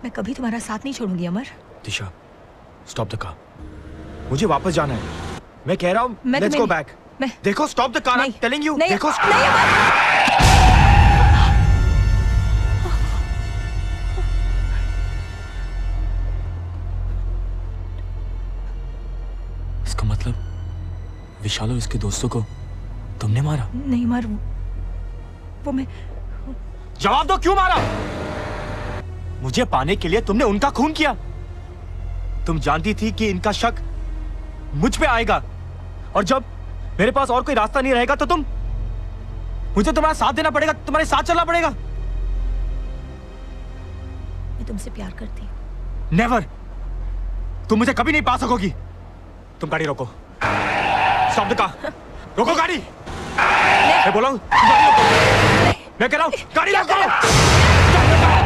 मैं कभी तुम्हारा साथ नहीं छोड़ूंगी अमर। दिशा, स्टॉप द कार। मुझे वापस जाना है। मैं कह रहा हूँ लेट्स गो बैक। देखो stop the car, I am telling you. देखो नहीं अमर। इसका मतलब विशाल और इसके दोस्तों को तुमने मारा? नहीं मार, वो मैं। जवाब दो, क्यों मारा? मुझे पाने के लिए तुमने उनका खून किया। तुम जानती थी कि इनका शक मुझ पे आएगा, और जब मेरे पास और कोई रास्ता नहीं रहेगा तो मुझे तुम्हारा साथ देना पड़ेगा, तुम्हारे साथ चलना पड़ेगा। मैं तुमसे प्यार करती हूँ। नेवर। तुम मुझे कभी नहीं पा सकोगी। तुम गाड़ी रोको। Stop the car. रोको गाड़ी। मैं बोला हूं गाड़ी रोको। मैं कह रहा हूं गाड़ी रोको। Stop the car. Stop the car.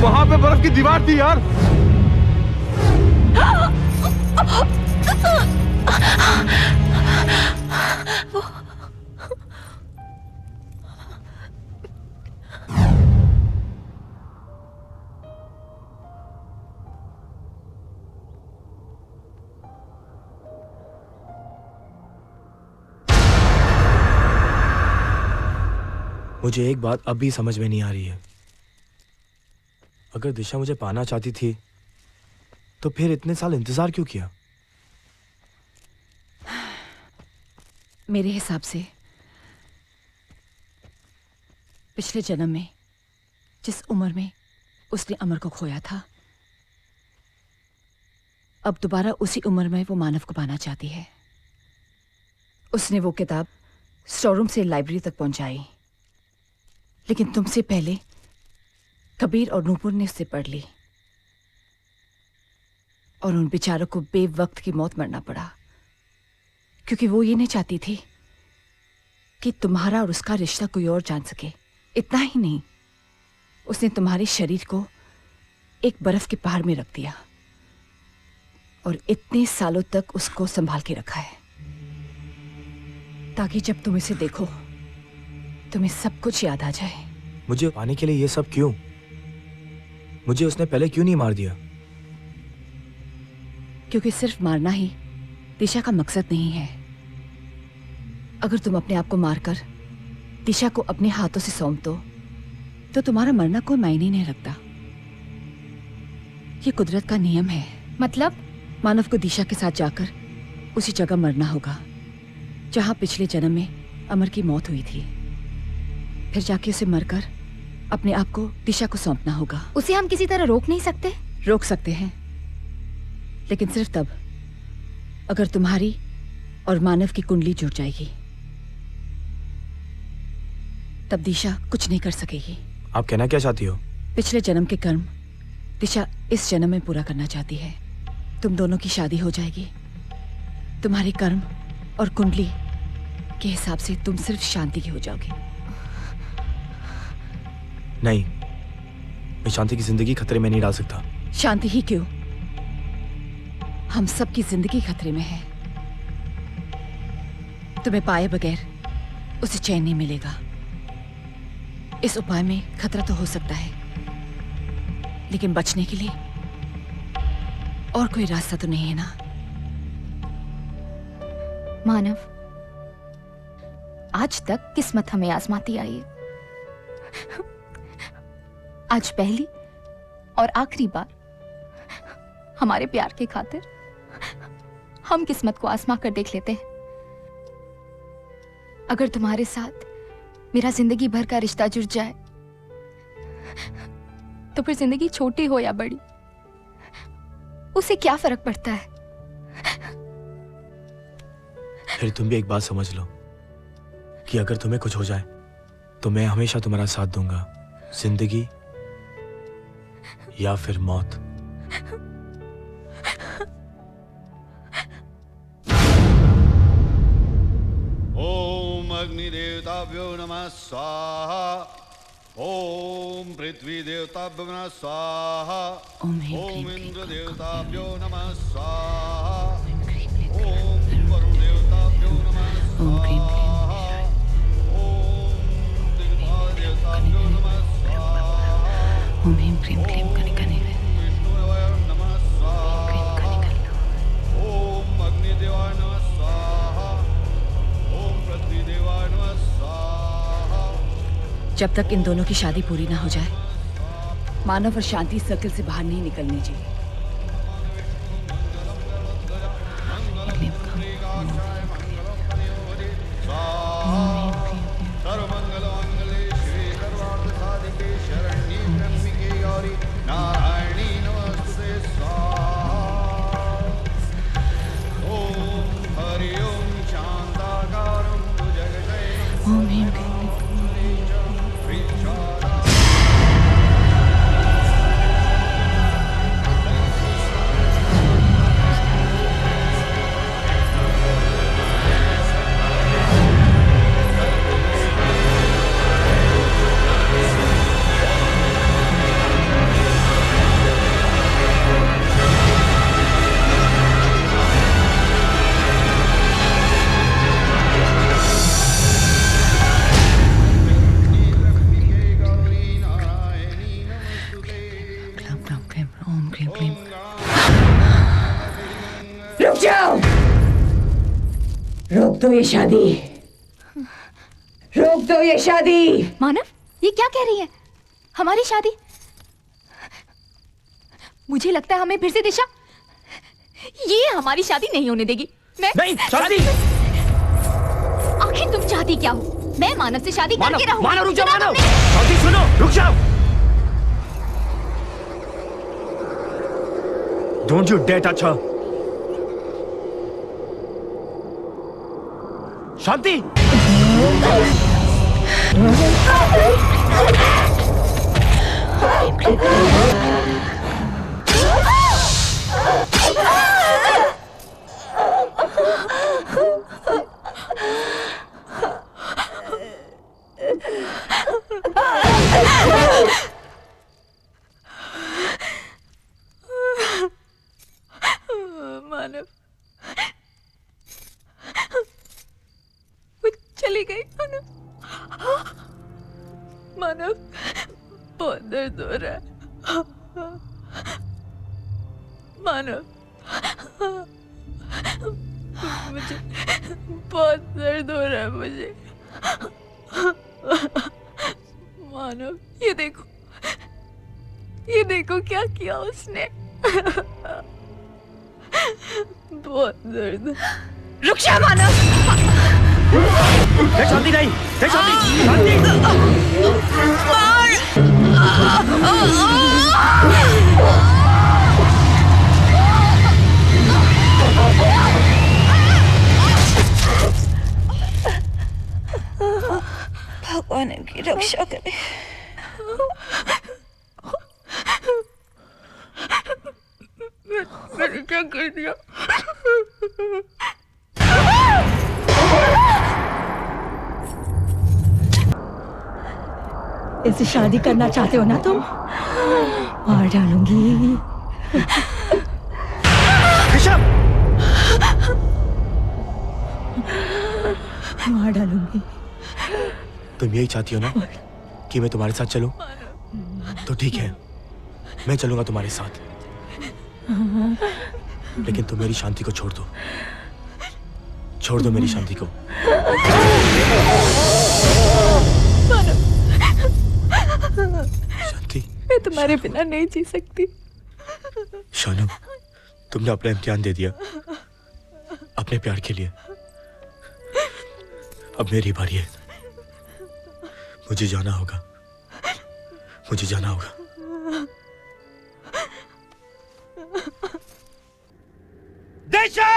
वहां पे बर्फ की दीवार थी यार। मुझे एक बात अब भी समझ में नहीं आ रही है। अगर दिशा मुझे पाना चाहती थी तो फिर इतने साल इंतजार क्यों किया? मेरे हिसाब से पिछले जन्म में जिस उम्र में उसने अमर को खोया था, अब दोबारा उसी उम्र में वो मानव को पाना चाहती है। उसने वो किताब स्टोर रूम से लाइब्रेरी तक पहुंचाई, लेकिन तुमसे पहले कबीर और नूपुर ने उससे पढ़ ली, और उन बेचारों को बेवक्त की मौत मरना पड़ा, क्योंकि वो ये नहीं चाहती थी कि तुम्हारा और उसका रिश्ता कोई और जान सके। इतना ही नहीं, उसने तुम्हारे शरीर को एक बर्फ के पहाड़ में रख दिया और इतने सालों तक उसको संभाल के रखा है, ताकि जब तुम इसे देखो तुम्हें सब कुछ याद आ जाए। मुझे पाने के लिए ये सब क्यों? मुझे उसने पहले क्यों नहीं मार दिया? क्योंकि सिर्फ मारना ही दिशा का मकसद नहीं है। अगर तुम अपने आप को मारकर दिशा को अपने हाथों से सौंप दो तो तुम्हारा मरना कोई मायने नहीं रखता। ये कुदरत का नियम है। मतलब? मानव को दिशा के साथ जाकर उसी जगह मरना होगा जहां पिछले जन्म में अमर की मौत हुई थी। फिर जाके उसे मरकर अपने आप को दिशा को सौंपना होगा। उसे हम किसी तरह रोक नहीं सकते? रोक सकते हैं, लेकिन सिर्फ तब अगर तुम्हारी और मानव की कुंडली जुड़ जाएगी, तब दिशा कुछ नहीं कर सकेगी। आप कहना क्या चाहती हो? पिछले जन्म के कर्म दिशा इस जन्म में पूरा करना चाहती है। तुम दोनों की शादी हो जाएगी। तुम्हारे कर्म और कुंडली के हिसाब से तुम सिर्फ शांति की हो जाओगे। नहीं, मैं शांति की जिंदगी खतरे में नहीं डाल सकता। शांति ही क्यों, हम सबकी जिंदगी खतरे में है। तुम्हें पाए बगैर उसे चैन नहीं मिलेगा। इस उपाय में खतरा तो हो सकता है, लेकिन बचने के लिए और कोई रास्ता तो नहीं है ना। मानव, आज तक किस्मत हमें आजमाती आई है। आज पहली और आखिरी बार हमारे प्यार के खातिर हम किस्मत को आजमा कर देख लेते हैं। अगर तुम्हारे साथ मेरा जिंदगी भर का रिश्ता जुड़ जाए तो फिर जिंदगी छोटी हो या बड़ी उसे क्या फर्क पड़ता है। फिर तुम भी एक बात समझ लो कि अगर तुम्हें कुछ हो जाए तो मैं हमेशा तुम्हारा साथ दूंगा, जिंदगी या फिर मौत। ओम अग्निदेवताभ्यो नमः स्वाहा। ओम पृथ्वी देवताभ्यो नमः स्वाहा। ओम इंद्र देवताभ्यो नमः स्वाहा। ओम वरुण देवताभ्यो नमः स्वाहा। ओम दिग्पाल देवताभ्यो नमः स्वाहा। ओम ह्रीं क्लीं क्लीं कनिकने विष्णुदेवाय नमः स्वाहा। ओम अग्निदेवाय नमः स्वाहा। ओम पृथ्वी देवाय नमः स्वाहा। जब तक इन दोनों की शादी पूरी ना हो जाए मानव और शांति इस सर्कल से बाहर नहीं निकलनी चाहिए। सर्वमंगलमंगले शिवे सर्वार्थसाधिके शरण्ये त्र्यंबिके गौरी नारायणी नमोस्तुते स्वाहा। ओम हरि ओम शांताकारं भुजगशयनं ओम ह्रीं क्लीं रुक जाओ, रोक दो ये शादी, रोक दो ये शादी। मानव, ये क्या कह रही है? हमारी शादी? मुझे लगता है हमें फिर से दिशा ये हमारी शादी नहीं होने देगी। मैं नहीं, शादी। आखिर तुम चाहती क्या हो? मैं मानव से शादी करके रहूं। मानव रुक जाओ, सुना मानव। तुमने? शादी सुनो, रुक जाओ। Don't you dare touch her. शांति। मानव, वो चली गई। मानव, मानव, बहुत दर्द हो रहा है। मानव, मुझे बहुत दर्द हो रहा है मुझे। मानव, ये देखो क्या किया उसने। बहुत दर्द। रुक जा मानव। शांति नहीं, शांति, शांति। भगवान इनकी रक्षा करे। मैंने क्या कर दिया? इससे शादी करना चाहते हो ना तुम? मार डालूंगी। ऋषभ, मार डालूंगी। तुम यही चाहती हो ना कि मैं तुम्हारे साथ चलूं? तो ठीक है, मैं चलूंगा तुम्हारे साथ, लेकिन तुम मेरी शांति को छोड़ दो। छोड़ दो मेरी शांति को। शांति, मैं तुम्हारे बिना नहीं जी सकती। शानू, तुमने अपना इम्तिहान दे दिया अपने प्यार के लिए। अब मेरी बारी है। मुझे जाना होगा, मुझे जाना होगा। दिशा!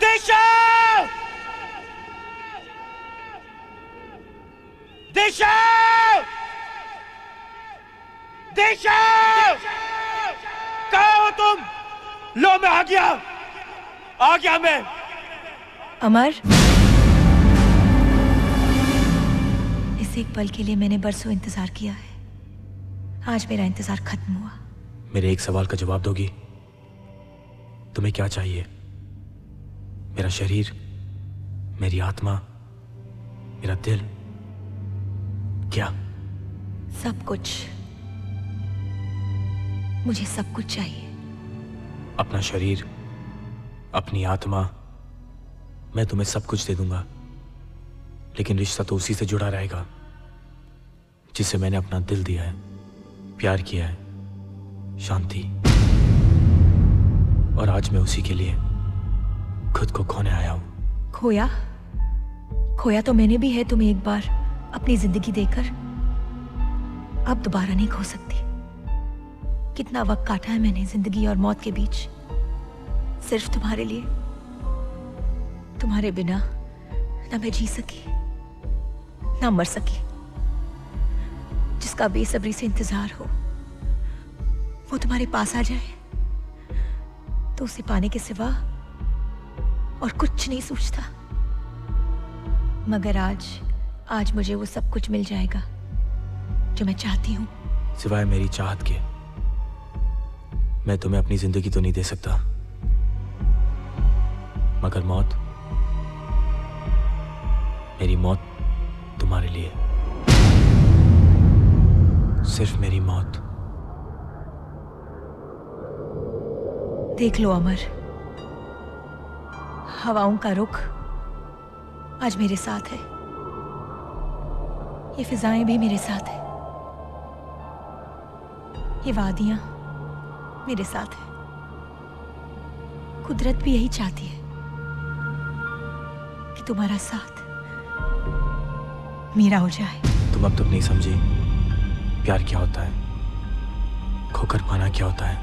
दिशा! दिशा! दिशा! कहाँ हो तुम? लो, मैं आ गया मैं। अमर, इस एक पल के लिए मैंने बरसों इंतजार किया है। आज मेरा इंतजार खत्म हुआ। मेरे एक सवाल का जवाब दोगी? तुम्हें क्या चाहिए? मेरा शरीर, मेरी आत्मा, मेरा दिल, क्या? सब कुछ। मुझे सब कुछ चाहिए। अपना शरीर, अपनी आत्मा, मैं तुम्हें सब कुछ दे दूंगा, लेकिन रिश्ता तो उसी से जुड़ा रहेगा जिसे मैंने अपना दिल दिया है, प्यार किया है, शांति। और आज मैं उसी के लिए खुद को खोने आया हूं। खोया तो मैंने भी है तुम्हें एक बार अपनी जिंदगी देकर। अब दोबारा नहीं खो सकती। कितना वक्त काटा है मैंने जिंदगी और मौत के बीच, सिर्फ तुम्हारे लिए। तुम्हारे बिना ना मैं जी सकी, ना मर सकी। जिसका बेसब्री से इंतजार हो वो तुम्हारे पास आ जाए तो उसे पाने के सिवा और कुछ नहीं सोचता। मगर आज मुझे वो सब कुछ मिल जाएगा जो मैं चाहती हूँ। सिवाय मेरी चाहत के मैं तुम्हें अपनी जिंदगी तो नहीं दे सकता, मगर मौत, मेरी मौत तुम्हारे लिए, सिर्फ मेरी मौत। देख लो अमर, हवाओं का रुख आज मेरे साथ है। ये फिजाएं भी मेरे साथ है। ये वादियां मेरे साथ है। कुदरत भी यही चाहती है कि तुम्हारा साथ मेरा हो जाए। तुम अब तक नहीं समझी प्यार क्या होता है, खोकर पाना क्या होता है।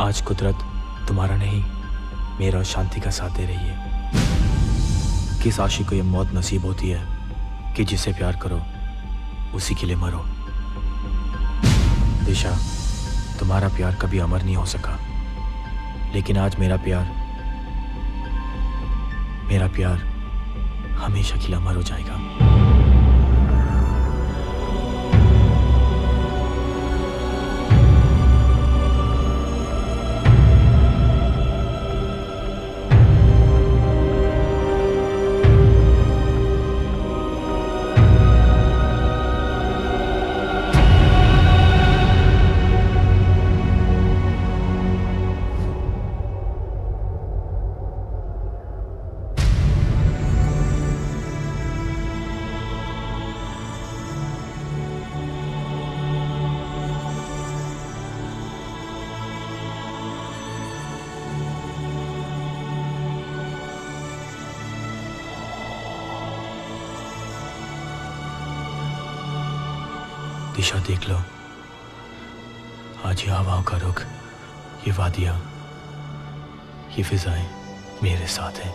आज कुदरत तुम्हारा नहीं, मेरा शांति का साथ दे रही है। किस आशिक को यह मौत नसीब होती है कि जिसे प्यार करो उसी के लिए मरो। दिशा, तुम्हारा प्यार कभी अमर नहीं हो सका, लेकिन आज मेरा प्यार हमेशा के लिए अमर हो जाएगा। दिशा, देख लो, आज ये हवाओं का रुख, ये वादियां, ये फिजाएं मेरे साथ हैं।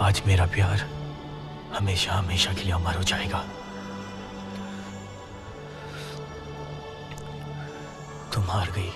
आज मेरा प्यार हमेशा हमेशा के लिए अमर हो जाएगा। तुम हार गई।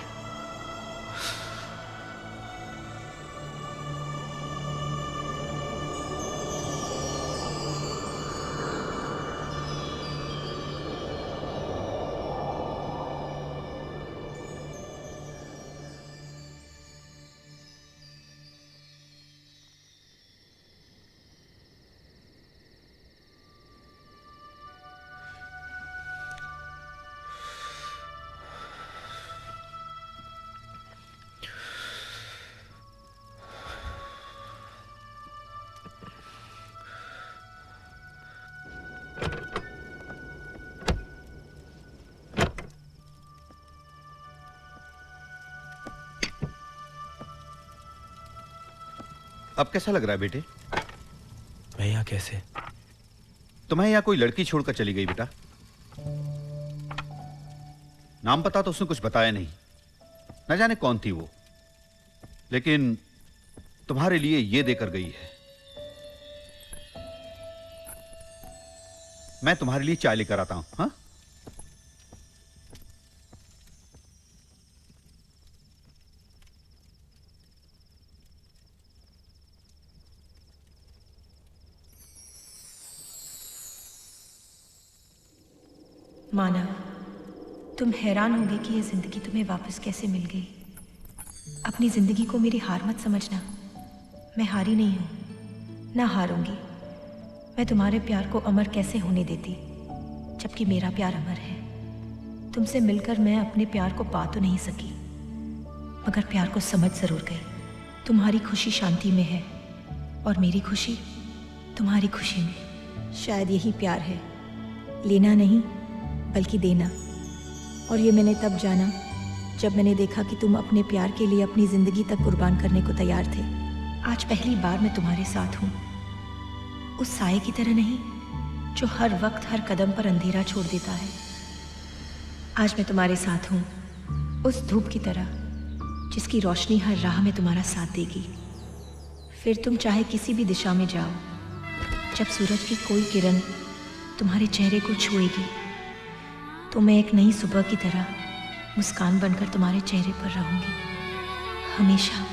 अब कैसा लग रहा है बेटे? मैं यहाँ कैसे? तुम्हें यहाँ कोई लड़की छोड़कर चली गई बेटा? नाम पता तो उसने कुछ बताया नहीं, न जाने कौन थी वो, लेकिन तुम्हारे लिए ये देकर गई है। मैं तुम्हारे लिए चाय लेकर आता हूं। हाँ, मानव, तुम हैरान होगे कि यह जिंदगी तुम्हें वापस कैसे मिल गई। अपनी जिंदगी को मेरी हार मत समझना। मैं हारी नहीं हूं, ना हारूंगी। मैं तुम्हारे प्यार को अमर कैसे होने देती, जबकि मेरा प्यार अमर है। तुमसे मिलकर मैं अपने प्यार को पा तो नहीं सकी, मगर प्यार को समझ जरूर गई। तुम्हारी खुशी शांति में है और मेरी खुशी तुम्हारी खुशी में। शायद यही प्यार है, लेना नहीं बल्कि देना। और ये मैंने तब जाना जब मैंने देखा कि तुम अपने प्यार के लिए अपनी जिंदगी तक कुर्बान करने को तैयार थे। आज पहली बार मैं तुम्हारे साथ हूँ, उस साए की तरह नहीं जो हर वक्त हर कदम पर अंधेरा छोड़ देता है। आज मैं तुम्हारे साथ हूँ, उस धूप की तरह जिसकी रोशनी हर राह में तुम्हारा साथ देगी। फिर तुम चाहे किसी भी दिशा में जाओ, जब सूरज की कोई किरण तुम्हारे चेहरे को छुएगी तो मैं एक नई सुबह की तरह मुस्कान बनकर तुम्हारे चेहरे पर रहूंगी, हमेशा।